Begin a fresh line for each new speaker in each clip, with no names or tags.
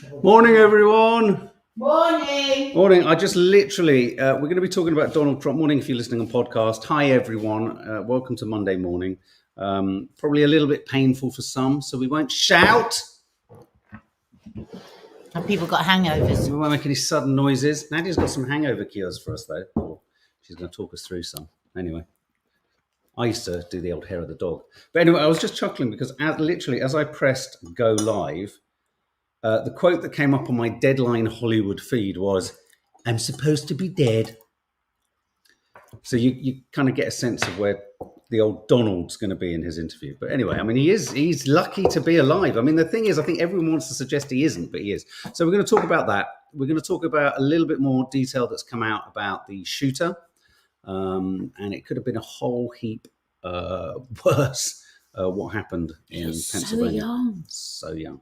Morning, everyone.
Morning.
Morning. I just literally, we're going to be talking about Donald Trump. Morning, if you're listening on podcast. Hi, everyone. Welcome to Monday morning. Probably a little bit painful for some, so we won't shout.
Have people got hangovers?
We won't make any sudden noises. Nadia's got some hangover cures for us, though. She's going to talk us through some. Anyway, I used to do the old hair of the dog. But anyway, I was just chuckling because as I pressed go live, the quote that came up on my Deadline Hollywood feed was, "I'm supposed to be dead." So you kind of get a sense of where the old Donald's going to be in his interview. But anyway, I mean, he's lucky to be alive. I mean, the thing is, I think everyone wants to suggest he isn't, but he is. So we're going to talk about that. We're going to talk about a little bit more detail that's come out about the shooter. And it could have been a whole heap worse what happened in Pennsylvania. So young.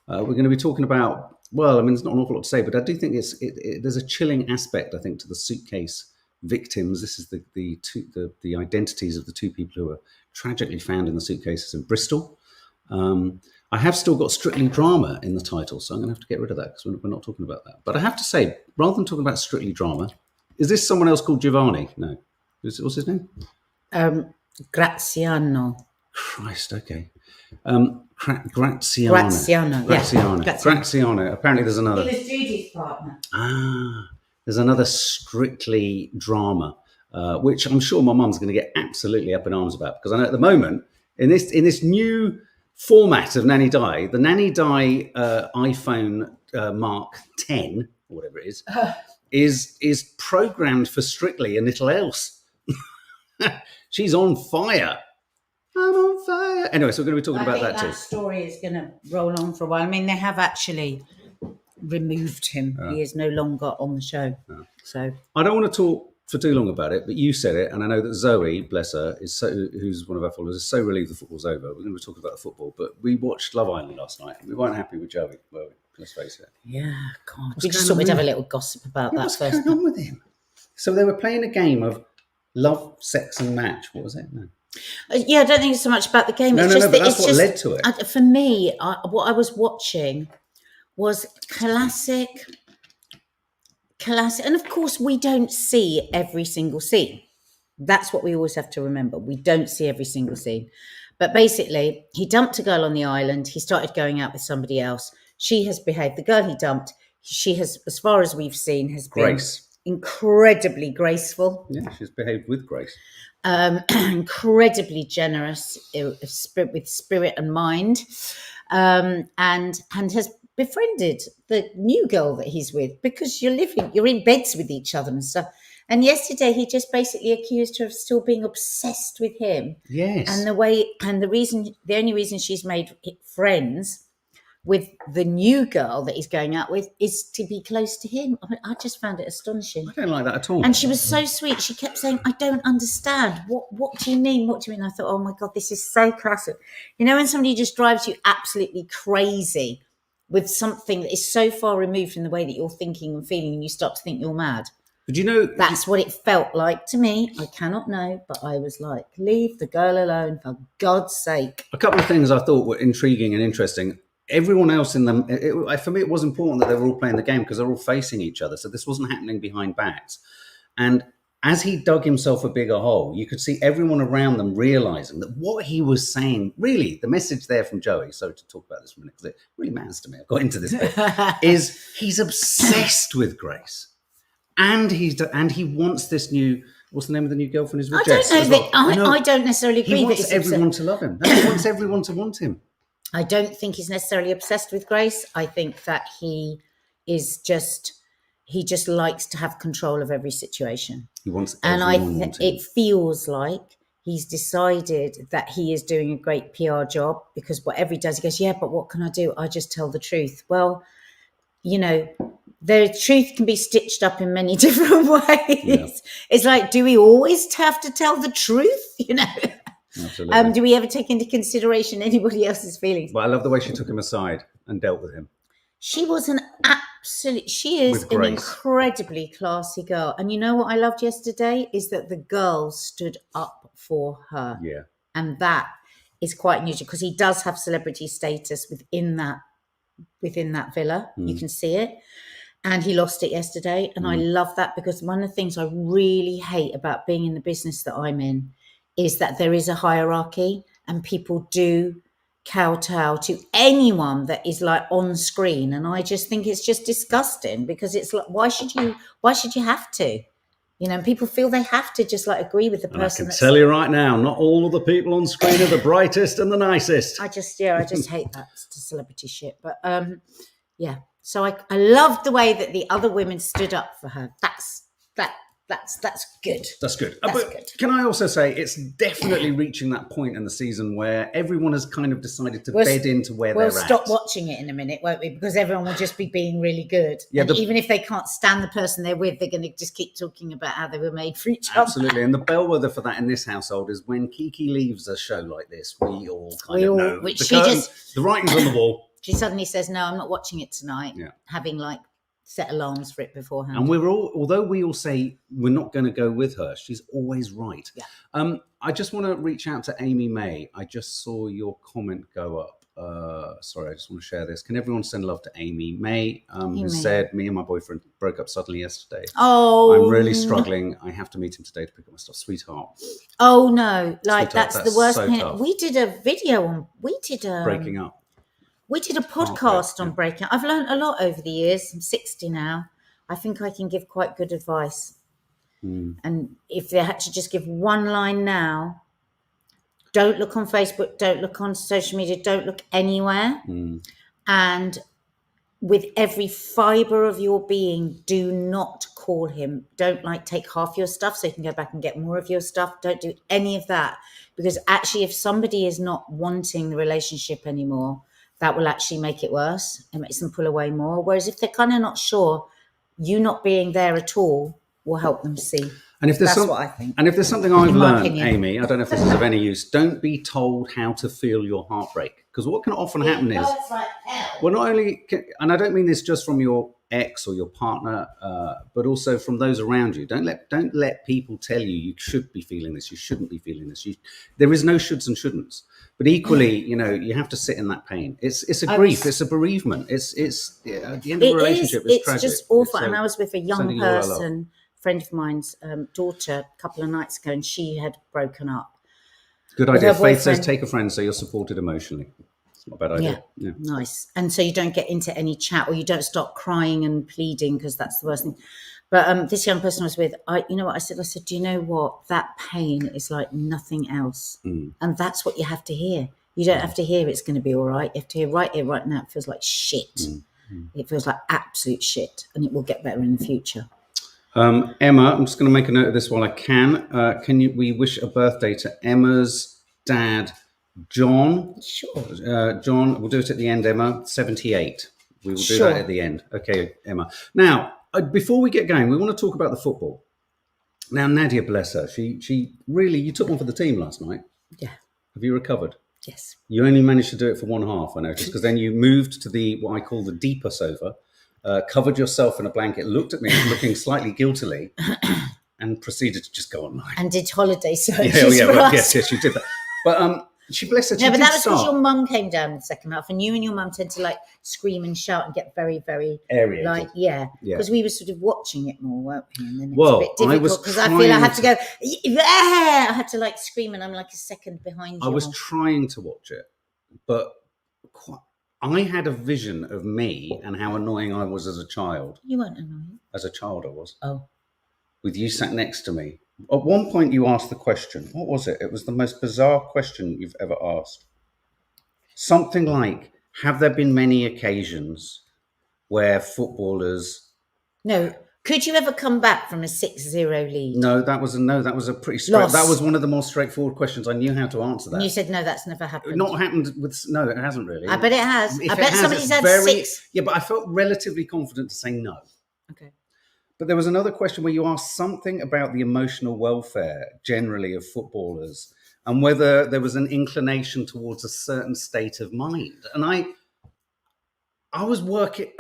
We're going to be talking about, well, I mean, there's not an awful lot to say, but I do think there's a chilling aspect, I think, to the suitcase victims. This is the identities of the two people who were tragically found in the suitcases in Bristol. I have still got Strictly Drama in the title, so I'm going to have to get rid of that because we're not talking about that. But I have to say, rather than talking about Strictly Drama, is this someone else called Giovanni? No. What's his name?
Graziano.
Christ, okay. Graziano. Apparently there's another.
He was Judy's partner.
There's another Strictly Drama, which I'm sure my mum's going to get absolutely up in arms about, because I know at the moment in this new format of Nanny Di, the Nanny Di iPhone Mark 10 or whatever it is programmed for Strictly and little else. She's on fire. I'm on fire. Anyway, so we're going to be talking about that too.
That story is going to roll on for a while. I mean, they have actually removed him. He is no longer on the show. So
I don't want to talk for too long about it, but you said it, and I know that Zoe, bless her, who's one of our followers, is so relieved the football's over. We're going to be talking about the football, but we watched Love Island last night, and we weren't happy with Joey, were we? Let's face it.
Yeah, God. We just thought we'd have a little gossip about that first.
What's going on with him? So they were playing a game of love, sex, and match. What was it? No.
Yeah, I don't think it's so much about the game.
But that's what led to it.
For me, what I was watching was classic. And of course, we don't see every single scene. That's what we always have to remember. We don't see every single scene. But basically, he dumped a girl on the island. He started going out with somebody else. She has behaved. The girl he dumped, she has, as far as we've seen, has been incredibly graceful.
Yeah, she's behaved with grace.
Incredibly generous with spirit and mind, and has befriended the new girl that he's with, because you're in beds with each other and stuff. And yesterday he just basically accused her of still being obsessed with him.
Yes.
And the only reason she's made friends with the new girl that he's going out with is to be close to him. I just found it astonishing.
I don't like that at all.
And she was so sweet. She kept saying, "I don't understand. What do you mean? What do you mean?" I thought, oh my God, this is so classic. You know, when somebody just drives you absolutely crazy with something that is so far removed from the way that you're thinking and feeling, and you start to think you're mad.
But you know,
that's what it felt like to me. I cannot know, but I was like, leave the girl alone, for God's sake.
A couple of things I thought were intriguing and interesting. Everyone else in them, for me, it was important that they were all playing the game because they're all facing each other. So this wasn't happening behind backs. And as he dug himself a bigger hole, you could see everyone around them realizing that what he was saying, really, the message there from Joey, so to talk about this for a minute, because it really matters to me, I got into this bit, is he's obsessed with Grace. And he wants this new, what's the name of the new girlfriend? Is with Jess?
I don't necessarily agree.
He wants everyone to love him. He wants everyone to want him.
I don't think he's necessarily obsessed with Grace. I think that he just likes to have control of every situation.
He wants everyone
and it feels like he's decided that he is doing a great PR job, because whatever he does, he goes, yeah, but what can I do? I just tell the truth. Well, you know, the truth can be stitched up in many different ways. Yeah. It's like, do we always have to tell the truth? You know?
Absolutely.
Do we ever take into consideration anybody else's feelings?
Well, I love the way she took him aside and dealt with him.
She was she is an incredibly classy girl. And you know what I loved yesterday is that the girls stood up for her.
Yeah.
And that is quite unusual, because he does have celebrity status within that within that villa. You can see it. And he lost it yesterday. And I love that, because one of the things I really hate about being in the business that I'm in is that there is a hierarchy, and people do kowtow to anyone that is like on screen. And I just think it's just disgusting, because it's like, why should you have to? You know, and people feel they have to just like agree with the person.
And I can tell you right now, not all of the people on screen are the brightest and the nicest.
I just hate that celebrity shit. But yeah. So I loved the way that the other women stood up for her. That's good.
That's good.
That's
But
good.
can I also say it's definitely reaching that point in the season where everyone has kind of decided to bed into where they're at.
We'll stop watching it in a minute, won't we? Because everyone will just be being really good.
Yeah,
and even if they can't stand the person they're with, they're going to just keep talking about how they were made for each other.
Absolutely. And the bellwether for that in this household is when Kiki leaves a show like this, we all kind of know. The writing's on the wall.
She suddenly says, no, I'm not watching it tonight, having like set alarms for it beforehand.
And although we all say we're not going to go with her, she's always right.
Yeah.
I just want to reach out to Amy May. I just saw your comment go up. Sorry, I just want to share this. Can everyone send love to Amy May, who said, me and my boyfriend broke up suddenly yesterday.
Oh.
I'm really struggling. I have to meet him today to pick up my stuff. Sweetheart.
Oh, no. Like,
Sweetheart,
that's the worst
so
thing.
tough.
We did a video on,
Breaking up.
We did a podcast on breaking up. I've learned a lot over the years. I'm 60 now. I think I can give quite good advice. And if they had to just give one line now, don't look on Facebook, don't look on social media, don't look anywhere. And with every fibre of your being, do not call him. Don't like take half your stuff so you can go back and get more of your stuff. Don't do any of that. Because actually, if somebody is not wanting the relationship anymore, that will actually make it worse. It makes them pull away more. Whereas if they're kind of not sure, you not being there at all will help them see.
And if there's
That's what I think.
And if there's something I've learned,
opinion.
Amy, I don't know if this is of any use, don't be told how to feel your heartbreak. Because what can often happen is, well, not only, and I don't mean this just from your ex or your partner, but also from those around you. Don't let people tell you should be feeling this, you shouldn't be feeling this. There is no shoulds and shouldn'ts. But equally, you know, you have to sit in that pain. It's a grief. It's a bereavement. It's at the end of a relationship. It's tragic.
Just awful. And I was with a young person, friend of mine's daughter, a couple of nights ago, and she had broken up.
Good idea. Faith says take a friend so you're supported emotionally. It's not a bad idea.
Yeah, nice. And so you don't get into any chat, or you don't start crying and pleading, because that's the worst thing. But this young person I was with, you know what I said? I said, do you know what? That pain is like nothing else. And that's what you have to hear. You don't have to hear it's going to be all right. You have to hear right here, right now, it feels like shit. It feels like absolute shit, and it will get better in the future.
Emma, I'm just going to make a note of this while I can. We wish a birthday to Emma's dad, John?
Sure.
John, we'll do it at the end, Emma. 78. We will do that at the end. Okay, Emma. Now, before we get going, we want to talk about the football. Now, Nadia, bless her, she really, you took one for the team last night.
Yeah.
Have you recovered?
Yes.
You only managed to do it for one half, I noticed, because then you moved to what I call the deeper sofa, covered yourself in a blanket, looked at me looking slightly guiltily, and proceeded to just go online.
And did holiday searches
yes, you did that. But she bless her.
No, but that was because your mum came down in the second half, and you and your mum tend to like scream and shout and get very, very
aerated.
Like, because we were sort of watching it more, weren't we? And then
well,
a bit difficult because I feel I have to go. I had to like scream, and I'm like a second behind you.
I was trying to watch it, but I had a vision of me and how annoying I was as a child.
You weren't annoying.
As a child, I was.
Oh.
With you sat next to me. At one point, you asked the question. What was it? It was the most bizarre question you've ever asked. Something like, have there been many occasions where footballers...
No. Could you ever come back from a 6-0 lead?
No, that was a pretty straight... That was one of the more straightforward questions. I knew how to answer that.
And you said, no, that's never happened.
Not happened with... No, it hasn't really.
I bet it has. I bet somebody's had 6.
Yeah, but I felt relatively confident to say no.
Okay.
But there was another question where you asked something about the emotional welfare generally of footballers and whether there was an inclination towards a certain state of mind. And I was working...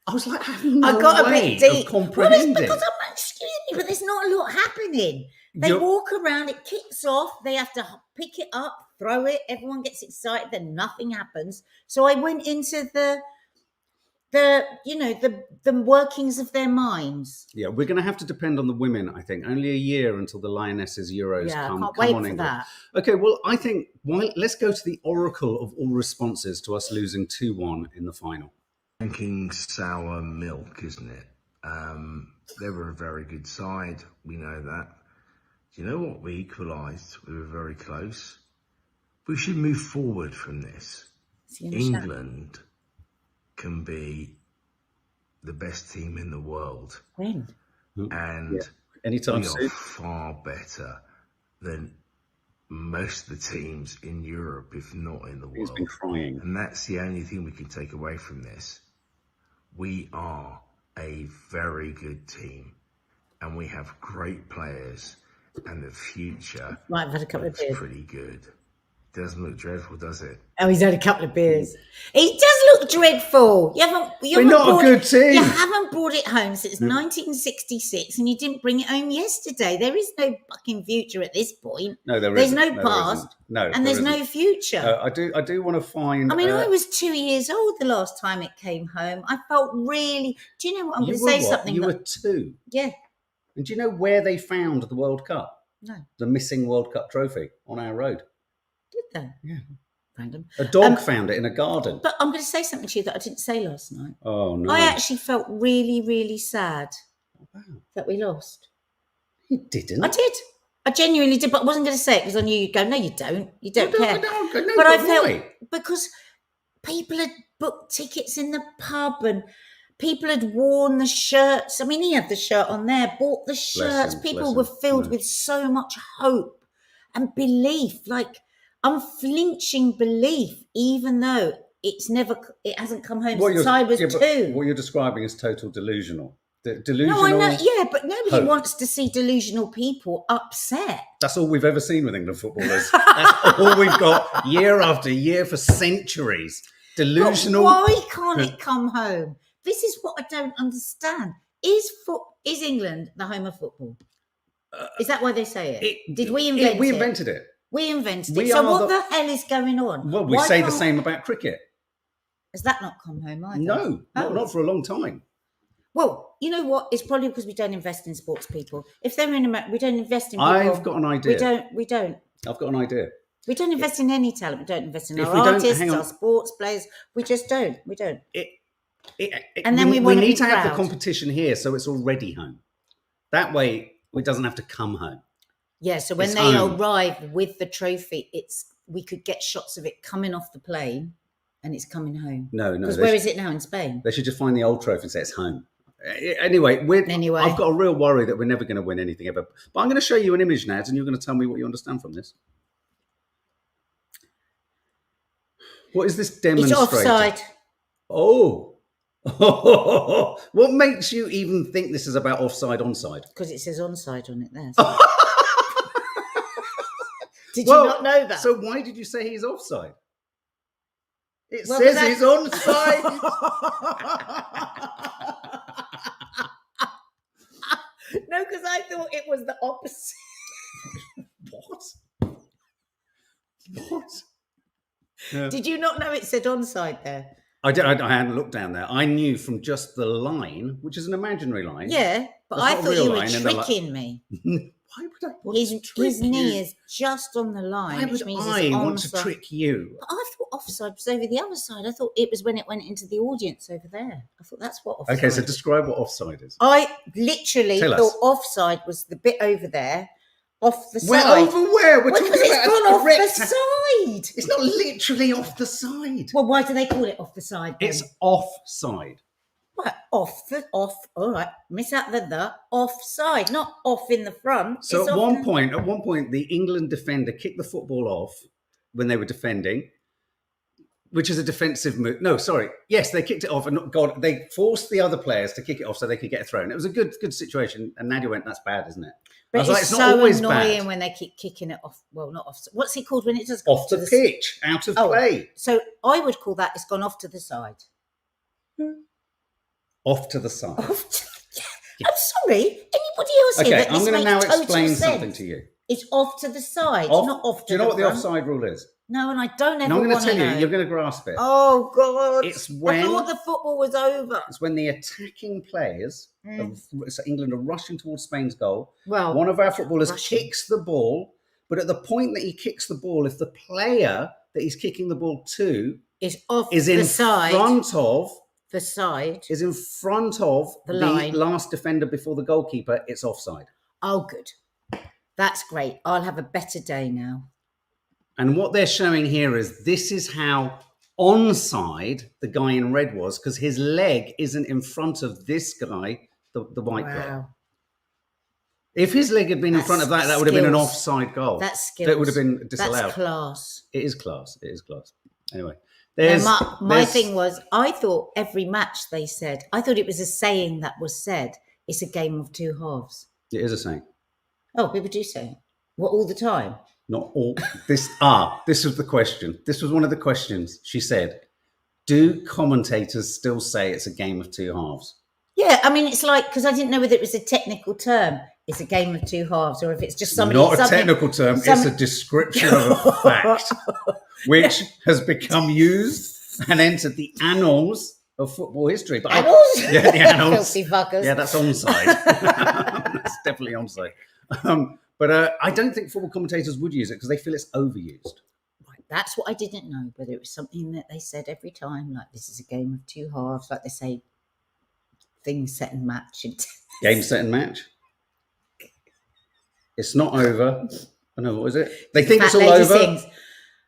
I was like, I got a bit deep. Comprehending.
Well, because excuse me, but there's not a lot happening. They walk around, it kicks off, they have to pick it up, throw it, everyone gets excited, then nothing happens. So I went into the workings of their minds.
Yeah, we're going to have to depend on the women, I think. Only a year until the Lionesses Euros
Yeah, I
come
can't wait
on
for
England.
that.
Okay, well, I think let's go to the oracle of all responses to us losing 2-1 in the final.
Drinking sour milk, isn't it? They were a very good side. We know that. Do you know what? We equalised. We were very close. We should move forward from this. England can be the best team in the world.
When?
And
Anytime
we
soon.
are far better than most of the teams in Europe, if not in the world.
He's been crying.
And that's the only thing we can take away from this. We are a very good team and we have great players and the future
Might have had a couple of beers.
pretty good. Doesn't look dreadful, does it?
Oh, he's had a couple of beers. It does look dreadful.
We're not a good team.
You haven't brought it home since 1966, and you didn't bring it home yesterday. There is no fucking future at this point.
No,
there's no past.
No,
and there's no future.
I do want to find.
I mean, I was 2 years old the last time it came home. I felt really. Do you know what? I'm going to say something.
You were 2.
Yeah.
And do you know where they found the World Cup?
No.
The missing World Cup trophy on our road.
Did they?
Yeah.
Random.
A dog found it in a garden.
But I'm going to say something to you that I didn't say last night.
Oh, no.
I actually felt really, really sad that we lost.
You didn't?
I did. I genuinely did, but I wasn't going to say it because I knew you'd go, no, you don't. You don't care.
No,
but I felt,
why?
because people had booked tickets in the pub and people had worn the shirts. I mean, he had the shirt on there, bought the shirts. People were filled with so much hope and belief, like unflinching belief, even though it hasn't come home since I was 2.
What you're describing is total delusional. Delusional.
No, I know, yeah, but nobody wants to see delusional people upset.
That's all we've ever seen with England footballers. That's all we've got year after year for centuries. Delusional.
But why can't it come home? This is what I don't understand. Is England the home of football? Is that why they say it? Did we invent it?
We invented it.
We invented it. So what the hell is going on?
Well, we say the same about cricket.
Has that not come home either?
No, not for a long time.
Well, you know what? It's probably because we don't invest in sports people. If they're in America, we don't invest in people.
I've got an idea.
We don't.
I've got an idea.
We don't invest in any talent. We don't invest in our artists, our sports players. We just don't. We don't.
And then we need to have the competition here so it's already home. That way, it doesn't have to come home.
Yeah, so when they arrive with the trophy, we could get shots of it coming off the plane and it's coming home.
No.
Because where is it now in Spain?
They should just find the old trophy and say it's home. Anyway, I've got a real worry that we're never going to win anything ever. But I'm going to show you an image, Nads, and you're going to tell me what you understand from this. What is this demonstrator?
It's offside.
Oh. What makes you even think this is about offside, onside?
Because it says onside on it there. So. Did you not know that?
So why did you say he's offside? It says he's onside.
No, because I thought it was the opposite.
What? Yeah.
Did you not know it said onside there?
I hadn't looked down there. I knew from just the line, which is an imaginary line.
Yeah, but I thought you were tricking me.
Why would I?
His knee is just on the line.
Why would I want to trick you?
But I thought offside was over the other side. I thought it was when it went into the audience over there. I thought that's what offside.
Okay, so describe what offside is.
I literally thought offside was the bit over there, off the side.
Where over where? We're talking about
it's gone off the side.
It's not literally off the side.
Well, why do they call it off the side then?
It's offside.
Right, off. All right, miss out the offside, not off in the front.
So at one point, the England defender kicked the football off when they were defending, which is a defensive move. No, sorry. Yes, they kicked it off, and they forced the other players to kick it off so they could get a throw. And it was a good situation. And Nadia went, "That's bad, isn't it?"
But it's
not
so
always
annoying
bad.
When they keep kicking it off. Well, not off. What's it called when it does
off the pitch, out of play?
So I would call that it's gone off to the side.
Off to the side.
Yeah. I'm sorry. Anybody else here?
Okay, I'm going to now explain something to you.
It's off to the side,
Off-
not off to
Do you know
the
what the
front.
offside rule is?
No, and I don't ever
No, I'm going
want
to tell you.
know.
You're going to grasp it.
Oh, God.
It's
I
when
thought the football was over.
it's when the attacking players of so England are rushing towards Spain's goal.
Well,
One of our footballers
rushing.
kicks the ball, but at the point that he kicks the ball, if the player that he's kicking the ball to
It's off
is
the
in
side.
front of
The side.
is in front of
The
the
line.
last defender before the goalkeeper, it's offside.
Oh, good. That's great. I'll have a better day now.
And what they're showing here is this is how onside the guy in red was, because his leg isn't in front of this guy, the white player.
Wow.
If his leg had been in
That's
front of that, that would have been an
skills.
offside goal.
That's skills.
That would have been disallowed.
That's class.
It is class. It is class. Anyway,
Now, my thing was, I thought every match they said, I thought it was a saying that was said, it's a game of two halves.
It is a saying.
Oh, people do say it. What, all the time?
Not all. This was the question. This was one of the questions. She said, do commentators still say it's a game of two halves?
Yeah, I mean, it's like, because I didn't know whether it was a technical term, it's a game of two halves, or if it's just somebody...
Not a technical term, it's a description of a fact, which has become used and entered the annals of football history. But
Annals?
Yeah, the annals.
Filthy fuckers.
Yeah, that's onside. That's definitely onside. But I don't think football commentators would use it because they feel it's overused.
Right, that's what I didn't know, whether it was something that they said every time, like this is a game of two halves, like they say things set and match.
Game, set and match. It's not over. I know, what is it? They think it's all over.
Sings,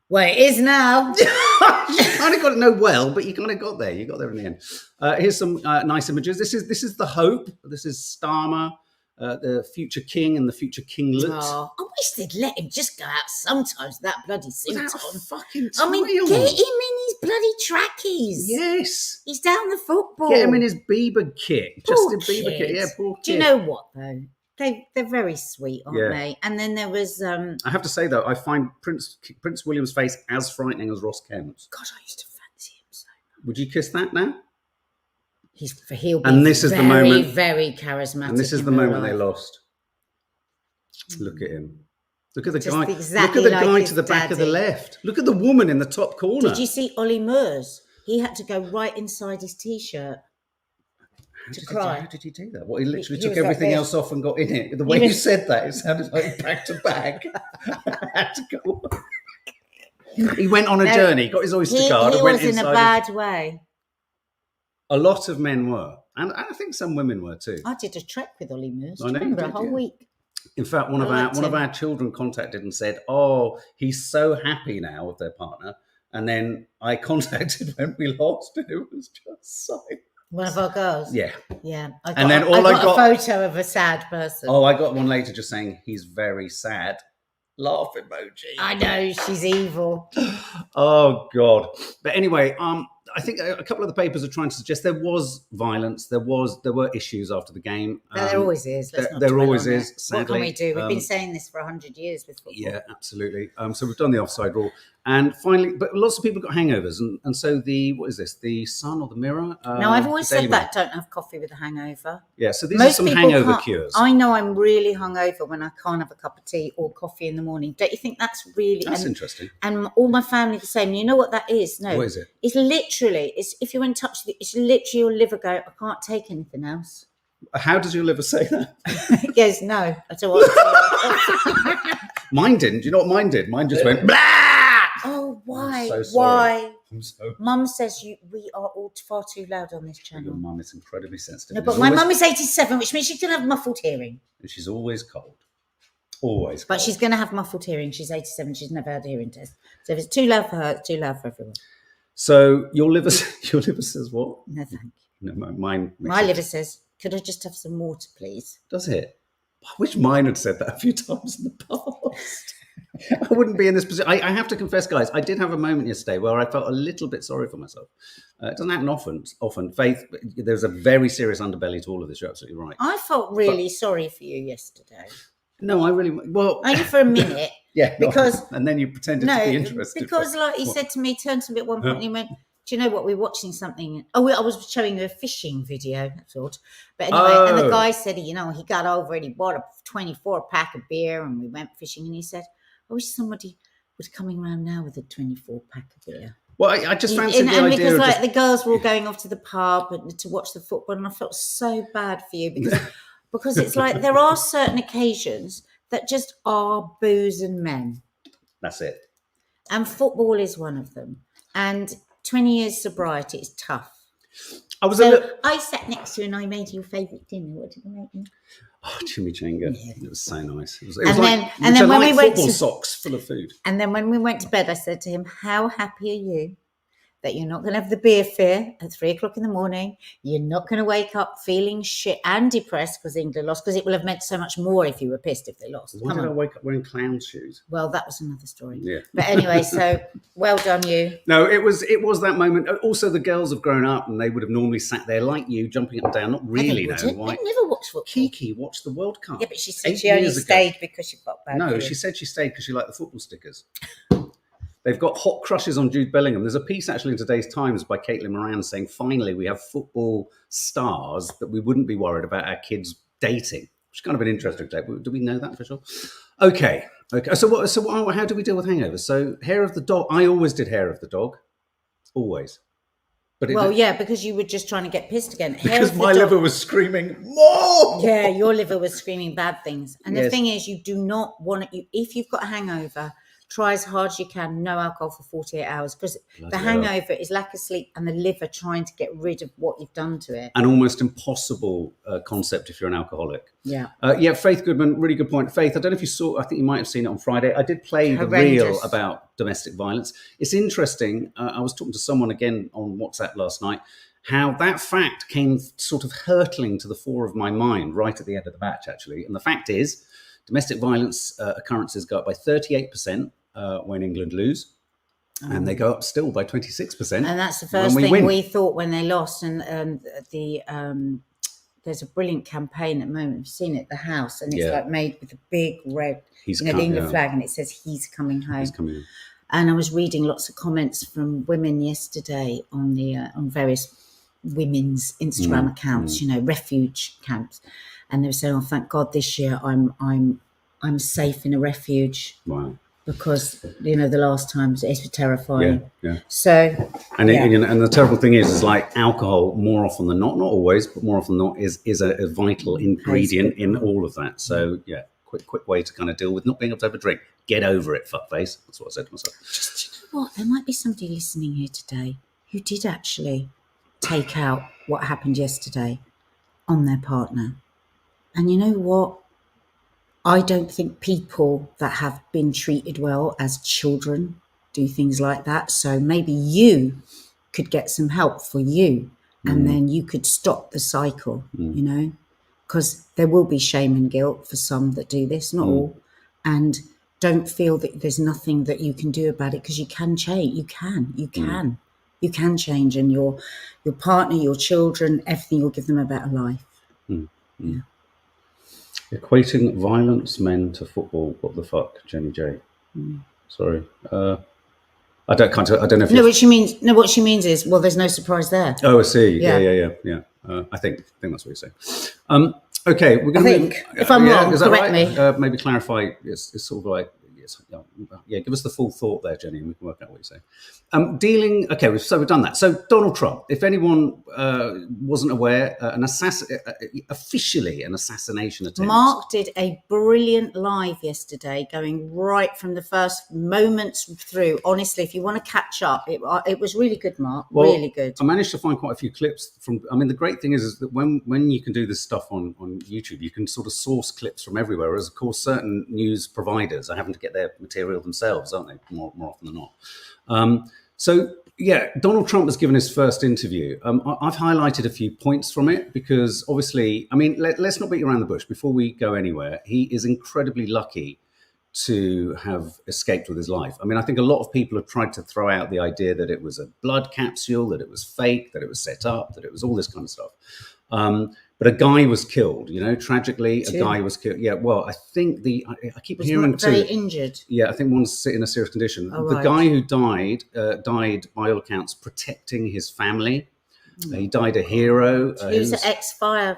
well, it is now.
You kind of got to know well, but you kind of got there. You got there in the end. Here's some nice images. This is the Hope. This is Starmer, the future king and the future kinglet.
Oh, I wish they'd let him just go out sometimes with that bloody suit
Without
on.
fucking
I mean,
tie on.
get him in his bloody trackies.
Yes.
He's down the football.
Get him in his Bieber kit.
Poor
Justin Bieber kit.
kids.
Yeah, poor kid.
Do you know what, though? They're very sweet, aren't
Yeah.
they? And then there was...
I have to say, though, I find Prince William's face as frightening as Ross Kemp's.
God, I used to fancy him so much.
Would you kiss that now?
He'll be
And this is the
very,
moment-
very charismatic.
And this is
in
the
real
moment they
life.
lost. Look at him. Look at the
Just
guy.
exactly
Look at the
like
guy
his
to the back of the
daddy.
left. Look at the woman in the top corner.
Did you see Ollie Murs? He had to go right inside his T-shirt.
How did he do that? What, he literally
He
took
was like
everything
this.
else off and got in it? The way you said that, it sounded like back to back. Had to go. He went on a journey, got his Oyster card
He
and went
was in
inside.
a bad way.
A lot of men were. And I think some women were too.
I did a trek with Ollie Murs.
I know you
Remember, a
did,
whole
yeah.
week.
In fact, one
liked
of
him.
our children contacted and said, "Oh, he's so happy now with their partner." And then I contacted when we lost, and it was just so.
One of our girls.
Yeah.
Yeah.
And then all
I
I
got a photo of a sad person.
Oh, I got one later just saying he's very sad. Laugh emoji.
I know, she's evil.
Oh God. But anyway, I think a couple of the papers are trying to suggest there was violence. There were issues after the game.
There always is. Let's not
there
dwell
always
on
is.
it.
Sadly.
What can we do? We've been saying this for 100 years with football.
Yeah, absolutely. So we've done the offside rule, and finally, but lots of people got hangovers, and so what is this? The Sun or the Mirror?
Now, I've always
the Daily
said that don't have coffee with a hangover.
Yeah, so these
Most
are some
people
hangover
can't-
cures.
I know I'm really hungover when I can't have a cup of tea or coffee in the morning. Don't you think that's really...
That's interesting.
And all my family the same. You know what that is? No.
What is it?
It's literally, if you're in touch with it, it's literally your liver going, I can't take anything else.
How does your liver say that?
It goes, no. I don't want to.
Mine didn't. Do you know what mine did? Mine just went, blah!
Oh, why?
I'm so sorry.
Why?
I'm so...
Mum says we are all far too loud on this
Your
channel.
mum is incredibly sensitive.
No, but my mum is 87, which means she can have muffled hearing.
And she's always cold. Always cold.
But she's going to have muffled hearing. She's 87. She's never had a hearing test. So if it's too loud for her, it's too loud for everyone.
So your liver says what?
No, thank you.
No, mine. makes
My
it-
liver says, could I just have some water, please?
Does it? I wish mine had said that a few times in the past. I wouldn't be in this position. I have to confess, guys, I did have a moment yesterday where I felt a little bit sorry for myself. It doesn't happen often. Faith, there's a very serious underbelly to all of this. You're absolutely right.
I felt really sorry for you yesterday.
No, I really... Well...
Only for a minute.
Yeah.
Because...
And then you pretended to be interested.
because like he said to me, turned to me at one point and he went, do you know what? We're watching something. Oh, I was showing you a fishing video. That's odd. But anyway, and the guy said, he got over and he bought a 24 pack of beer and we went fishing. And he said, I wish somebody was coming around now with a 24 pack of beer.
Well, I just fancied the idea
because
of
like the girls were all going off to the pub to watch the football, and I felt so bad for you because it's like there are certain occasions that just are booze and men.
That's it.
And football is one of them. And 20 years sobriety is tough. I sat next to you and I made your favourite dinner. What did I make you?
Oh, chimichanga. Yeah. It was so nice. It was
and
like,
then when we went
football socks full of food.
And then when we went to bed, I said to him, how happy are you that you're not going to have the beer fear at 3 o'clock in the morning? You're not going to wake up feeling shit and depressed because England lost, because it will have meant so much more if you were pissed if they lost.
Why did I wake up wearing clown shoes?
Well, that was another story.
Yeah.
But anyway, so well done you.
No, it was that moment. Also, the girls have grown up and they would have normally sat there like you, jumping up and down, not really knowing why.
I never watched football.
Kiki watched the World Cup.
Yeah, but she said she only stayed because she got bad.
No, she said she stayed because she liked the football stickers. They've got hot crushes on Jude Bellingham. There's a piece actually in today's Times by Caitlin Moran saying, finally, we have football stars that we wouldn't be worried about our kids dating. Which is kind of an interesting take. Do we know that for sure? Okay. So how do we deal with hangovers? So hair of the dog. I always did hair of the dog. Always. But
because you were just trying to get pissed again.
Because my liver was screaming, more!
Yeah, your liver was screaming bad things. And the thing is, you do not want to, if you've got a hangover, try as hard as you can, no alcohol for 48 hours, because the hangover is lack of sleep and the liver trying to get rid of what you've done to it.
An almost impossible concept if you're an alcoholic.
Yeah.
Faith Goodman, really good point. Faith, I don't know if you saw, I think you might have seen it on Friday. I did play the reel about domestic violence. It's interesting. I was talking to someone again on WhatsApp last night, how that fact came sort of hurtling to the fore of my mind right at the end of the match, actually. And the fact is, domestic violence occurrences go up by 38% when England lose, and they go up still by 26%.
And that's the first thing we thought when they lost. And there's a brilliant campaign at the moment. I've seen it, The House, and it's like made with a big red the England flag, and it says "He's coming home." He's coming home. And I was reading lots of comments from women yesterday on the on various women's Instagram accounts, refuge camps. And they were saying, "Oh, thank God, this year I'm safe in a refuge." Wow! Because the last times it's terrifying. Yeah. So,
and the terrible thing is like alcohol, more often than not always, but more often than not, is a vital ingredient in all of that. So quick way to kind of deal with not being able to have a drink. Get over it, fuckface. That's what I said to myself.
Just, you know what? There might be somebody listening here today who did actually take out what happened yesterday on their partner. And you know what? I don't think people that have been treated well as children do things like that. So maybe you could get some help for you, and then you could stop the cycle, because there will be shame and guilt for some that do this, not all. And don't feel that there's nothing that you can do about it, because you can change. You can change, and your partner, your children, everything, you'll give them a better life. Yeah.
Equating violence men to football. What the fuck, Jenny J? Sorry. I don't know if
what she means. No, what she means is, well, there's no surprise there.
Oh, I see. Yeah. I think that's what you're saying. Okay, we're going to move.
If I'm wrong, correct me.
Maybe clarify. It's sort of like give us the full thought there, Jenny, and we can work out what you're saying. So we've done that. So Donald Trump, if anyone wasn't aware, officially an assassination attempt.
Mark did a brilliant live yesterday, going right from the first moments through. Honestly, if you want to catch up, it was really good, Mark. Well, really good.
I managed to find quite a few clips from. I mean, the great thing is that when you can do this stuff on YouTube, you can sort of source clips from everywhere. Whereas, of course, certain news providers are having to get their material themselves, aren't they? More often than not. Donald Trump has given his first interview. I've highlighted a few points from it because obviously, I mean, let's not beat around the bush. Before we go anywhere, he is incredibly lucky to have escaped with his life. I mean, I think a lot of people have tried to throw out the idea that it was a blood capsule, that it was fake, that it was set up, that it was all this kind of stuff. But a guy was killed, tragically,
Two.
a guy was killed. Yeah, well, I think I keep
Was
hearing
not very
two.
injured.
Yeah, I think one's in a serious condition.
Oh,
the
right.
guy who died by all accounts protecting his family. He died a hero.
He was an ex-fire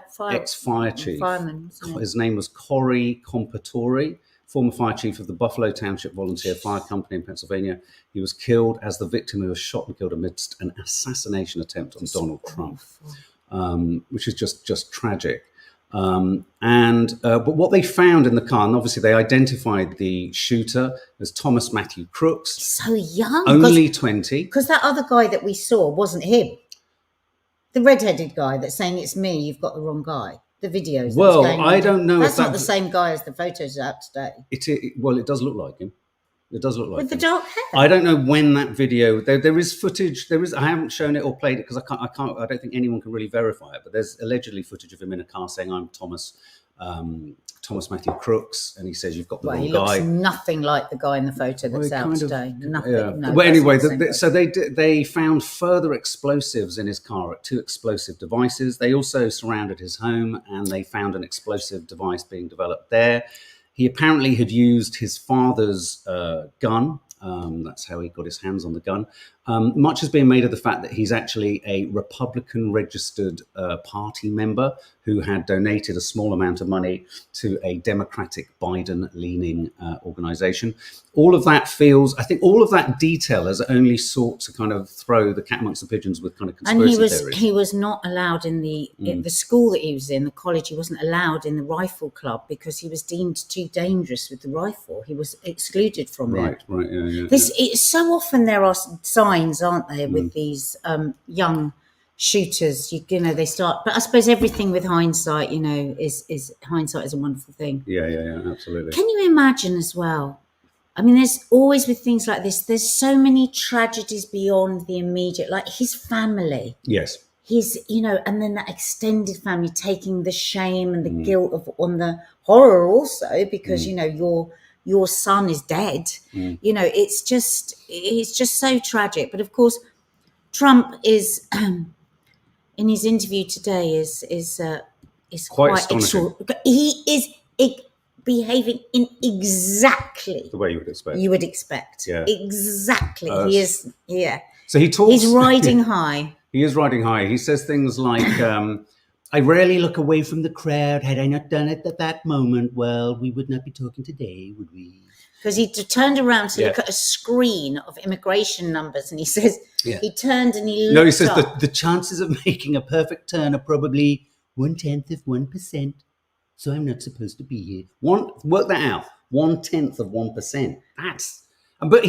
chief.
fireman. Wasn't
His name was Corey Compatore, former fire chief of the Buffalo Township Volunteer Fire Company in Pennsylvania. He was killed as the victim who was shot and killed amidst an assassination attempt on Donald Trump, which is just tragic. But what they found in the car, and obviously they identified the shooter as Thomas Matthew Crooks,
so young,
only 20.
Because that other guy that we saw wasn't him. The red-headed guy that's saying it's me, you've got the wrong guy. The videos.
Well, I don't know.
That's not the same guy as the photos out today.
It does look like him. It does look like
with
him.
The dark hair.
I don't know when that video. There is footage. I haven't shown it or played it because I can't. I don't think anyone can really verify it. But there's allegedly footage of him in a car saying, "I'm Thomas Matthew Crooks," and he says, "You've got the wrong
he
guy."
looks nothing like the guy in the photo that's out today. Nothing.
Yeah.
No,
but anyway, so they found further explosives in his car, 2 explosive devices. They also surrounded his home, and they found an explosive device being developed there. He apparently had used his father's gun. That's how he got his hands on the gun. Much has been made of the fact that he's actually a Republican registered party member who had donated a small amount of money to a Democratic Biden-leaning organization. All of that I think all of that detail has only sought to kind of throw the cat amongst the pigeons with kind of conspiracy theories.
And he was not allowed in the school that he was in, the college. He wasn't allowed in the rifle club because he was deemed too dangerous with the rifle. He was excluded from it.
Right, yeah.
It's so often there are signs, aren't there, with these young shooters. You know, they start. But I suppose everything with hindsight, is hindsight is a wonderful thing.
Yeah, absolutely.
Can you imagine as well? I mean, there's always with things like this, there's so many tragedies beyond the immediate, like his family.
Yes.
His, and then that extended family taking the shame and the guilt on the horror also, because, your son is dead. It's just so tragic. But of course, Trump is, in his interview today, is quite extraordinary. He is behaving in exactly
the way you would expect.
Yeah. Exactly. He is. Yeah.
So he talks.
He's riding high.
He is riding high. He says things like, "I rarely look away from the crowd. Had I not done it at that moment, well, we would not be talking today, would we?"
Because he turned around to look at a screen of immigration numbers, and he says he turned and he looked.
No, he says
up.
the chances of making a perfect turn are probably 0.1%. So I'm not supposed to be here. Work that out. 0.1%. But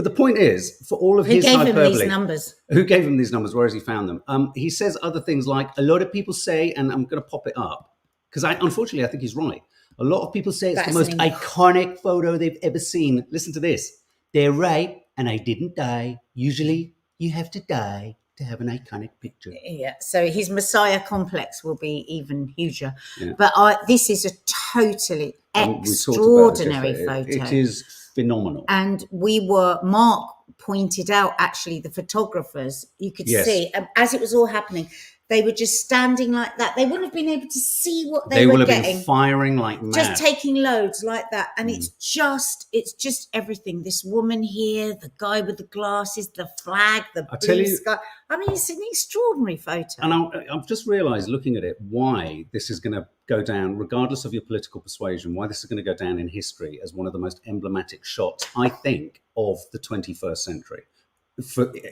the point is, for all of his hyperbole,
who gave him these numbers?
Who gave him these numbers? Where has he found them? He says other things like, a lot of people say, and I'm going to pop it up because unfortunately I think he's right. A lot of people say it's the most iconic photo they've ever seen. Listen to this. They're right, and I didn't die. Usually, you have to die to have an iconic picture.
Yeah, so his Messiah complex will be even huger. Yeah. But this is a totally extraordinary photo.
It is phenomenal.
And Mark pointed out, actually, the photographers, you could see, as it was all happening, they were just standing like that. They wouldn't have been able to see what they were getting. They would have
been firing like mad.
Just taking loads like that. And it's just everything. This woman here, the guy with the glasses, the flag, the blue sky. I mean, it's an extraordinary photo.
And I've just realised, looking at it, why this is going to go down, regardless of your political persuasion, why this is going to go down in history as one of the most emblematic shots, I think, of the 21st century.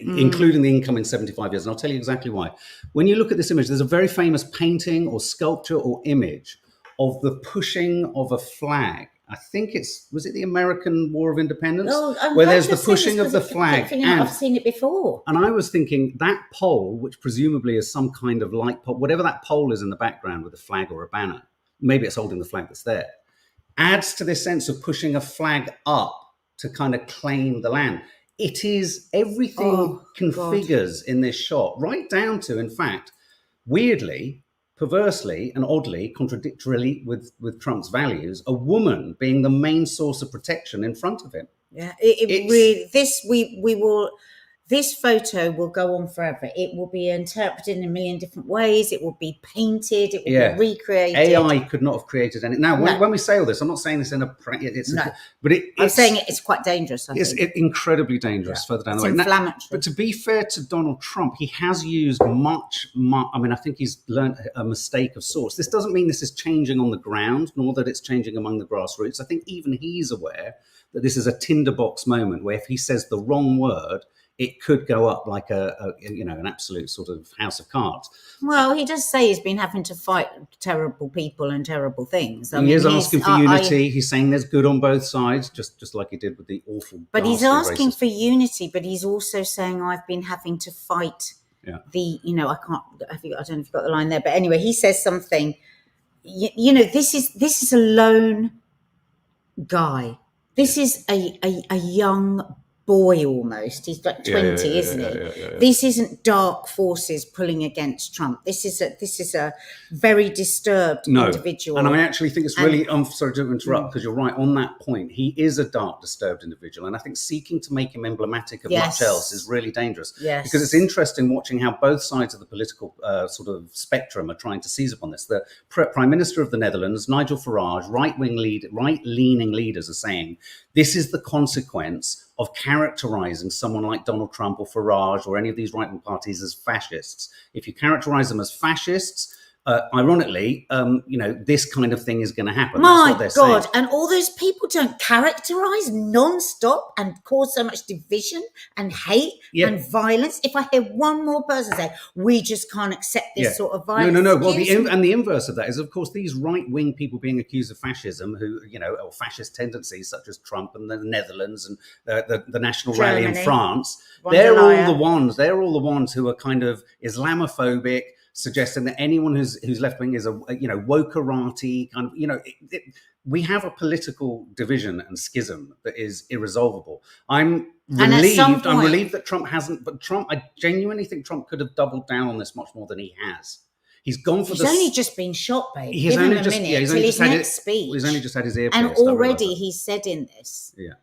Including the incoming 75 years. And I'll tell you exactly why. When you look at this image, there's a very famous painting or sculpture or image of the pushing of a flag. I think was it the American War of Independence? Where there's the pushing of the flag.
I've seen it before.
And I was thinking that pole, which presumably is some kind of light pole, whatever that pole is in the background with a flag or a banner, maybe it's holding the flag that's there, adds to this sense of pushing a flag up to kind of claim the land. It is everything configures in this shot, right down to, in fact, weirdly, perversely, and oddly, contradictorily with Trump's values, a woman being the main source of protection in front of him.
Yeah, it really. this photo will go on forever. It will be interpreted in a million different ways. It will be painted. It will be recreated.
AI could not have created any. Now,
No.
when we say all this, I'm not saying this in a. It's
No.
but
I'm saying it's quite dangerous.
It's incredibly dangerous further down the way.
Inflammatory.
But to be fair to Donald Trump, he has used much. I mean, I think he's learned a mistake of sorts. This doesn't mean this is changing on the ground, nor that it's changing among the grassroots. I think even he's aware that this is a tinderbox moment where if he says the wrong word, it could go up like an absolute sort of house of cards.
Well, he does say he's been having to fight terrible people and terrible things.
He is asking for unity. He's saying there's good on both sides, just like he did with the awful.
But he's asking for unity, but he's also saying I've been having to fight the. I don't know if you've got the line there, but anyway, he says something. This is a lone guy. This is a young boy almost. He's like 20, isn't he? This isn't dark forces pulling against Trump. This is a very disturbed individual.
And I actually think it's really, I'm sorry to interrupt because you're right on that point. He is a dark, disturbed individual. And I think seeking to make him emblematic of much else is really dangerous.
Yes.
Because it's interesting watching how both sides of the political sort of spectrum are trying to seize upon this. The Prime Minister of the Netherlands, Nigel Farage, right-leaning leaders are saying this is the consequence of characterizing someone like Donald Trump or Farage or any of these right-wing parties as fascists. If you characterize them as fascists, ironically, this kind of thing is going to happen.
My
That's what they're
God.
saying.
And all those people don't characterize non-stop and cause so much division and hate and violence. If I hear one more person say, we just can't accept this sort of violence.
No. Well, the inverse of that is, of course, these right-wing people being accused of fascism or fascist tendencies such as Trump and the Netherlands and the National Rally in France. They're all the ones who are kind of Islamophobic, suggesting that anyone who's left-wing is a wokerati kind of, we have a political division and schism that is irresolvable. I'm relieved that Trump hasn't, but I genuinely think Trump could have doubled down on this much more than he has. He's gone for
He's only just been shot, babe.
He's
Give
only
him a
just
minute
he's
till
only
his
just had
next speech.
He's only just had his ear
and
pierced.
already he said in this,
Yeah.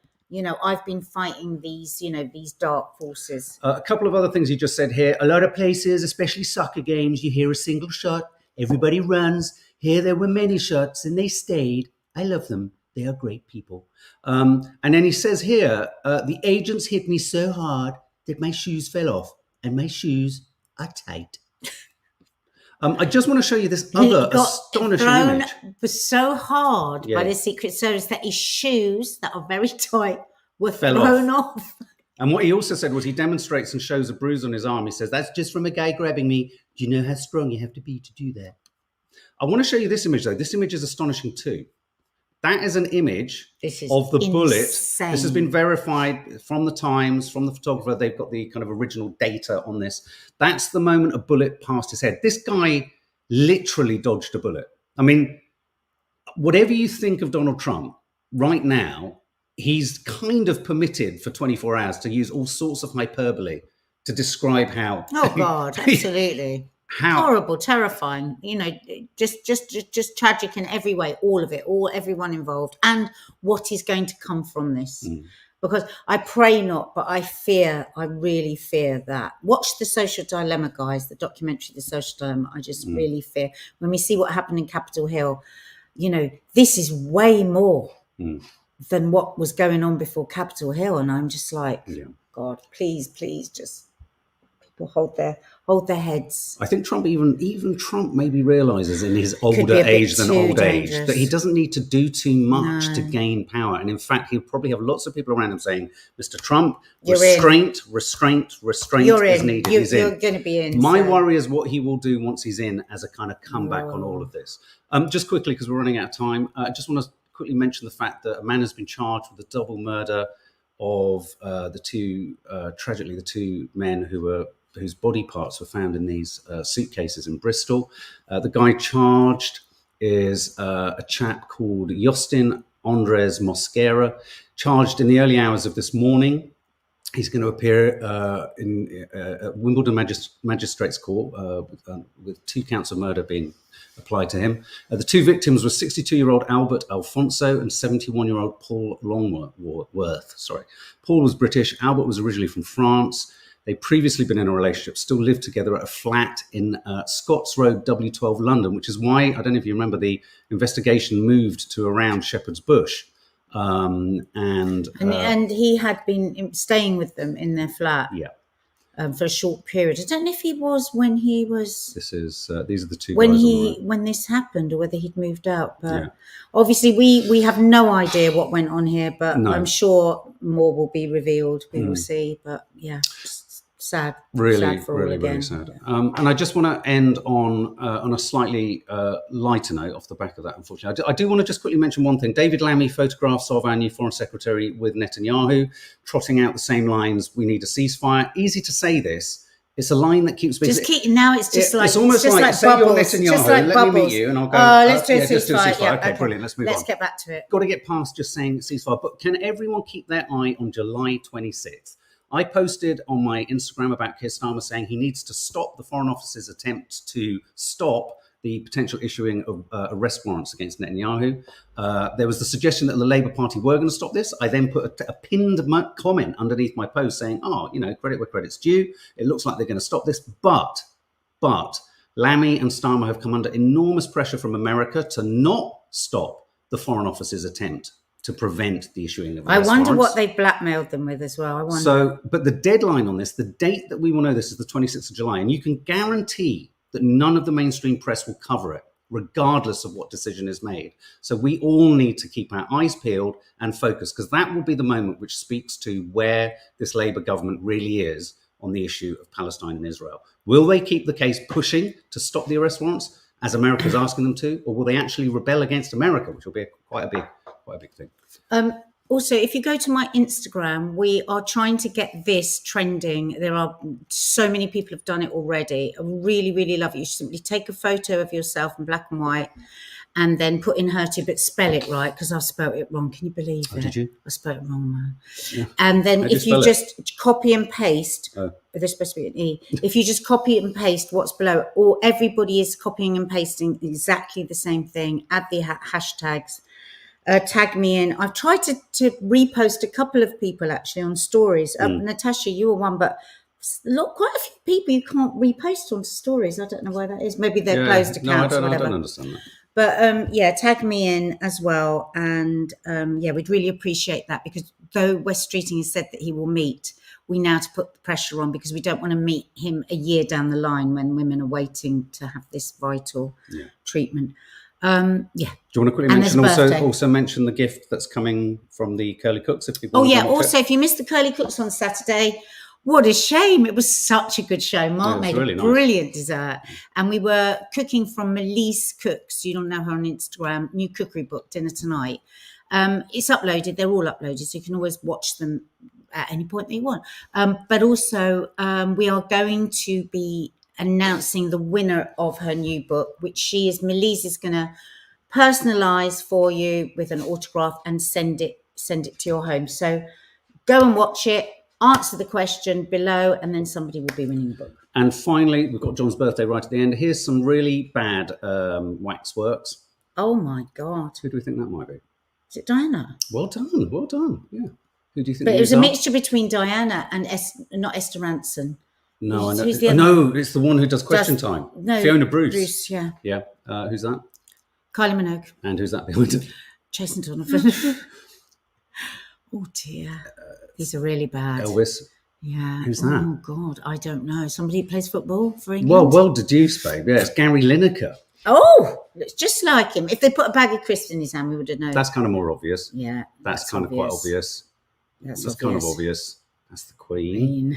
I've been fighting these dark forces.
A couple of other things you just said here. A lot of places, especially soccer games, you hear a single shot. Everybody runs. Here there were many shots and they stayed. I love them. They are great people. And then he says here, the agents hit me so hard that my shoes fell off and my shoes are tight. I just want to show you this other astonishing image.
So hard by the Secret Service that his shoes that are very tight were thrown off.
And what he also said was he demonstrates and shows a bruise on his arm. He says, that's just from a guy grabbing me. Do you know how strong you have to be to do that? I want to show you this image, though. This image is astonishing, too. That is an image of the bullet. This has been verified from the Times, from the photographer. They've got the kind of original data on this. That's the moment a bullet passed his head. This guy literally dodged a bullet. I mean, whatever you think of Donald Trump, right now, he's kind of permitted for 24 hours to use all sorts of hyperbole to describe how...
Oh, God, absolutely. Horrible, terrifying, just tragic in every way, all of it, everyone involved, and what is going to come from this. Because I pray not, but I really fear that. Watch The Social Dilemma, guys, the documentary, The Social Dilemma. I just really fear when we see what happened in Capitol Hill, this is way more than what was going on before Capitol Hill. And I'm just like, God, please, just people hold their heads.
I think Trump, even Trump maybe realizes in his older age than old age that he doesn't need to do too much to gain power. And in fact, he'll probably have lots of people around him saying, Mr. Trump, restraint is needed.
You're going to be in.
My worry is what he will do once he's in as a kind of comeback on all of this. Just quickly, because we're running out of time, I just want to quickly mention the fact that a man has been charged with the double murder of the two men whose body parts were found in these suitcases in Bristol. The guy charged is a chap called Justin Andres Mosquera, charged in the early hours of this morning. He's going to appear in Wimbledon Magistrates Court with 2 counts of murder being applied to him. The 2 victims were 62-year-old Albert Alfonso and 71-year-old Paul Longworth. Paul was British. Albert was originally from France. They'd previously been in a relationship, still lived together at a flat in Scots Road, W12, London, which is why, I don't know if you remember, the investigation moved to around Shepherd's Bush. And
he had been staying with them in their flat.
Yeah.
For a short period. I don't know if he was when he was.
These are the two
when
guys
when this happened, or whether he'd moved out. But
Yeah.
obviously, we have no idea what went on here. But
No.
I'm sure more will be revealed. We will see. But yeah, sad.
Really,
sad for all
really,
again.
really sad. And I just want to end on a slightly lighter note off the back of that, unfortunately. I do want to just quickly mention one thing. David Lammy photographs of our new Foreign Secretary with Netanyahu, trotting out the same lines, we need a ceasefire. Easy to say this. It's a line that keeps being...
It's
almost like say you're Netanyahu, let me meet you, and I'll go,
let's do a ceasefire. Yeah,
okay, brilliant, let's move on.
Let's get back to it.
Got to get past just saying ceasefire. But can everyone keep their eye on July 26th? I posted on my Instagram about Keir Starmer saying he needs to stop the Foreign Office's attempt to stop the potential issuing of arrest warrants against Netanyahu. There was the suggestion that the Labour Party were going to stop this. I then put a pinned comment underneath my post saying, credit where credit's due. It looks like they're going to stop this. But Lammy and Starmer have come under enormous pressure from America to not stop the Foreign Office's attempt to prevent the issuing of arrest warrants.
I wonder what they blackmailed them with as well.
But the deadline on this, the date that we will know this is the 26th of July, and you can guarantee that none of the mainstream press will cover it, regardless of what decision is made. So we all need to keep our eyes peeled and focus, because that will be the moment which speaks to where this Labour government really is on the issue of Palestine and Israel. Will they keep the case pushing to stop the arrest warrants, as America is asking them to, or will they actually rebel against America, which will be quite a big thing.
Also, if you go to my Instagram, we are trying to get this trending. There are so many people have done it already. I really, really love it. You simply take a photo of yourself in black and white and then put in Herty, but spell it right, because I spelled it wrong. Can you believe it?
Did you?
I spelled it wrong, man.
Yeah.
And then if you just copy and paste,
Oh.
there's supposed to be an E. If you just copy and paste what's below, or everybody is copying and pasting exactly the same thing, add the hashtags. Tag me in. I've tried to repost a couple of people actually on stories. Natasha, you were one, but quite a few people you can't repost onto stories. I don't know why that is. Maybe they're closed accounts or whatever.
I don't understand that.
But tag me in as well. And we'd really appreciate that, because though Wes Streeting has said that he will meet, we now have to put the pressure on, because we don't want to meet him a year down the line when women are waiting to have this vital treatment. Do
you want to quickly mention also mention the gift that's coming from the Curly Cooks? If people
if you missed the Curly Cooks on Saturday, what a shame. It was such a good show. Mark made a brilliant dessert, and we were cooking from Melise Cooks. You don't know her on Instagram. New cookery book, Dinner Tonight. It's uploaded. They're all uploaded, so you can always watch them at any point that you want. But also, we are going to be announcing the winner of her new book, which Melise is going to personalize for you with an autograph and send it to your home. So go and watch it, answer the question below, and then somebody will be winning the book.
And finally, we've got John's birthday right at the end. Here's some really bad waxworks.
Oh my God.
Who do we think that might be?
Is it Diana?
Well done. Yeah. Who do you think?
But it was a mixture between Diana and not Esther Ranson.
No, I know. No, it's the one who does Question Time.
No,
Fiona Bruce.
Bruce, yeah.
Yeah. Who's that?
Kylie Minogue.
And who's that behind it?
Jason Donovan. Oh dear. These are really bad.
Elvis.
Yeah.
Who's that?
Oh God, I don't know. Somebody who plays football for England?
Well deduced, babe. Yeah, it's Gary Lineker.
Oh, it's just like him. If they put a bag of crisps in his hand, we would have known.
That's kind of more obvious.
Yeah.
That's kind of quite obvious.
That's
kind of obvious. That's the Queen.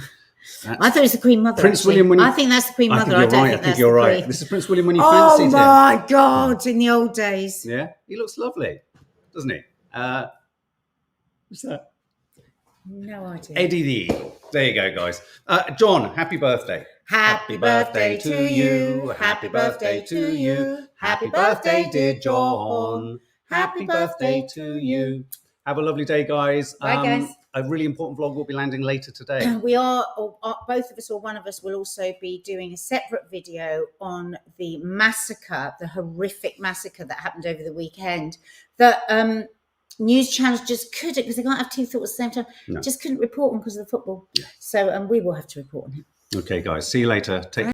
I thought it was the Queen Mother.
Prince William.
I think that's the Queen Mother. I
think you're right. This is Prince William when you fancied him.
Oh my God! In the old days.
Yeah, he looks lovely, doesn't he? What's that?
No idea.
Eddie the Eagle. There you go, guys. John, happy birthday.
Happy birthday to you. Happy birthday to you. Happy birthday, dear John.
Happy birthday to you. Have a lovely day, guys.
Bye, guys.
A really important vlog will be landing later today.
We are, both of us or one of us will also be doing a separate video on the massacre, the horrific massacre that happened over the weekend. That news channels just couldn't, because they can't have two thoughts at the same time.
No.
Just couldn't report on because of the football.
Yeah.
So we will have to report on him.
Okay, guys. See you later. Take